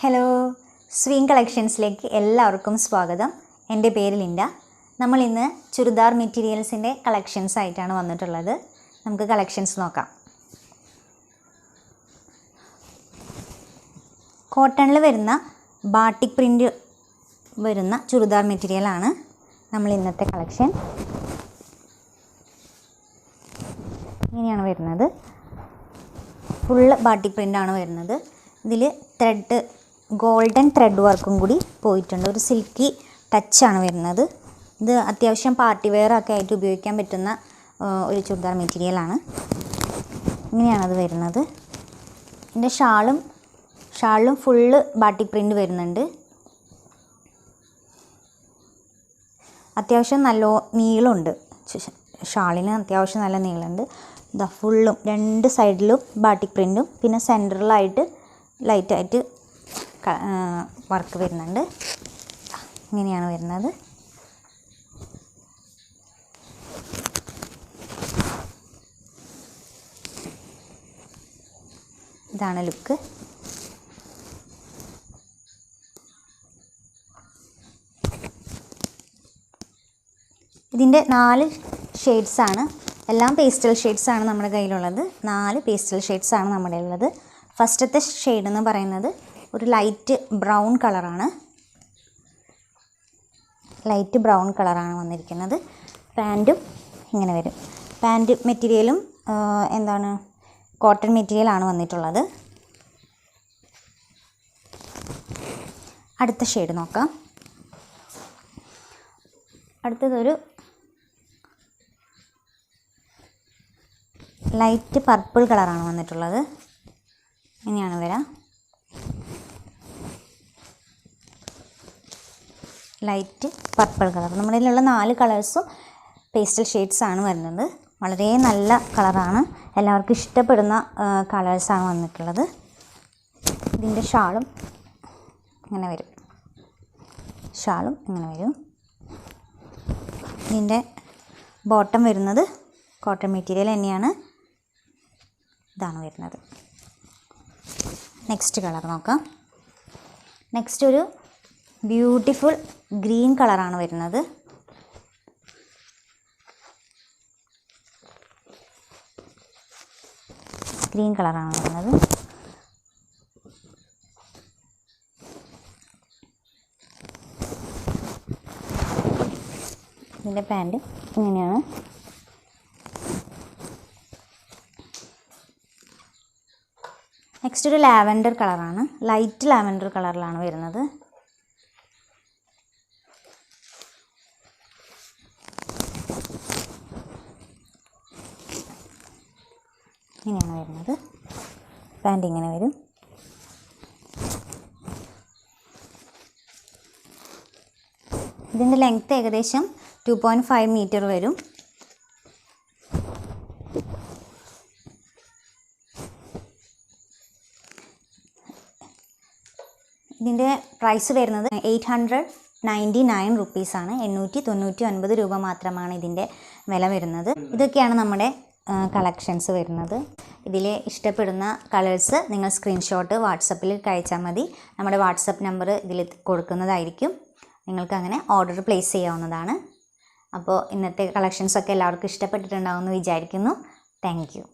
Hello, സ്വീൻ കളക്ഷൻസിലേക്ക് എല്ലാവർക്കും സ്വാഗതം. എൻ്റെ പേര് ലിൻഡ. നമ്മൾ ഇന്ന് ചുരിദാർ മെറ്റീരിയൽസിൻ്റെ കളക്ഷൻസ് ആയിട്ടാണ് വന്നിട്ടുള്ളത്. നമുക്ക് കളക്ഷൻസ് നോക്കാം. കോട്ടണിൽ വരുന്ന ബാട്ടിക് പ്രിൻ്റ് വരുന്ന ചുരിദാർ മെറ്റീരിയലാണ് നമ്മൾ ഇന്നത്തെ കളക്ഷൻ. ഇങ്ങനെയാണ് വരുന്നത്. ഫുള്ള് ബാട്ടിക് പ്രിൻ്റാണ് വരുന്നത്. ഇതിൽ ത്രെഡ് ഗോൾഡൻ ത്രെഡ് വർക്കും കൂടി പോയിട്ടുണ്ട്. ഒരു സിൽക്കി ടച്ചാണ് വരുന്നത്. ഇത് അത്യാവശ്യം പാർട്ടി വെയർ ഒക്കെ ആയിട്ട് ഉപയോഗിക്കാൻ പറ്റുന്ന ഒരു ചുരിദാർ മെറ്റീരിയലാണ്. ഇങ്ങനെയാണത് വരുന്നത്. ഇതിൻ്റെ ഷാളിലും ഫുള്ള് ബാട്ടിക് പ്രിൻ്റ് വരുന്നുണ്ട്. അത്യാവശ്യം നല്ല നീളമുണ്ട്. ഷാളിന് അത്യാവശ്യം നല്ല നീളമുണ്ട്. ഇതാ ഫുള്ളും രണ്ട് സൈഡിലും ബാട്ടിക് പ്രിൻറ്റും പിന്നെ സെൻറ്ററിലായിട്ട് ലൈറ്റായിട്ട് വർക്ക് വരുന്നുണ്ട്. ഇങ്ങനെയാണ് വരുന്നത്. ഇതാണ് ലുക്ക്. ഇതിൻ്റെ 4 ഷെയ്ഡ്സാണ്. എല്ലാം പേസ്റ്റൽ ഷെയ്ഡ്സാണ് നമ്മുടെ കയ്യിലുള്ളത്. 4 പേസ്റ്റൽ ഷെയ്ഡ്സാണ് നമ്മുടെ ഉള്ളത്. ഫസ്റ്റത്തെ ഷെയ്ഡ് എന്ന് പറയുന്നത് ഒരു ലൈറ്റ് ബ്രൗൺ കളറാണ്. വന്നിരിക്കുന്നത്. പാൻറ്റും ഇങ്ങനെ വരും. പാൻറ്റ് മെറ്റീരിയലും കോട്ടൺ മെറ്റീരിയലാണ് വന്നിട്ടുള്ളത്. അടുത്ത ഷെയ്ഡ് നോക്കാം. അടുത്തതൊരു ലൈറ്റ് പർപ്പിൾ കളറാണ് വന്നിട്ടുള്ളത്. ഇങ്ങനെയാണ് വരാം. Light purple colour. നമ്മുടെ കയ്യിലുള്ള 4 കളേഴ്സും പേസ്റ്റൽ ഷെയ്ഡ്സാണ് വരുന്നത്. വളരെ നല്ല കളറാണ്. എല്ലാവർക്കും ഇഷ്ടപ്പെടുന്ന കളേഴ്സാണ് വന്നിട്ടുള്ളത്. ഇതിൻ്റെ ഷാളും ഇങ്ങനെ വരും. ഇതിൻ്റെ ബോട്ടം വരുന്നത് കോട്ടൺ മെറ്റീരിയൽ തന്നെയാണ്. ഇതാണ് വരുന്നത്. നെക്സ്റ്റ് കളർ നോക്കാം. നെക്സ്റ്റ് ഒരു ബ്യൂട്ടിഫുൾ ഗ്രീൻ കളറാണ് വരുന്നത്. ഇതിൻ്റെ പാൻറ് ഇങ്ങനെയാണ്. നെക്സ്റ്റ് ഒരു ലാവൻഡർ കളറാണ്. ലൈറ്റ് ലാവൻഡർ കളറിലാണ് വരുന്നത്. ഇങ്ങനെയാണ് വരുന്നത്. പാൻറ് ഇങ്ങനെ വരും. ഇതിൻ്റെ ലെങ്ത്ത് ഏകദേശം 2.5 മീറ്റർ വരും. ഇതിൻ്റെ പ്രൈസ് വരുന്നത് 899 റുപ്പീസാണ്. 899 രൂപ മാത്രമാണ് ഇതിൻ്റെ വില വരുന്നത്. ഇതൊക്കെയാണ് നമ്മുടെ കളക്ഷൻസ് വരുന്നത്. ഇതിൽ ഇഷ്ടപ്പെടുന്ന കളേഴ്സ് നിങ്ങൾ സ്ക്രീൻഷോട്ട് വാട്സപ്പിൽ അയച്ചാൽ മതി. നമ്മുടെ വാട്സപ്പ് നമ്പർ ഇതിൽ കൊടുക്കുന്നതായിരിക്കും. നിങ്ങൾക്ക് അങ്ങനെ ഓർഡർ പ്ലേസ് ചെയ്യാവുന്നതാണ്. അപ്പോൾ ഇന്നത്തെ കളക്ഷൻസൊക്കെ എല്ലാവർക്കും ഇഷ്ടപ്പെട്ടിട്ടുണ്ടാവുമെന്ന് വിചാരിക്കുന്നു. Thank you.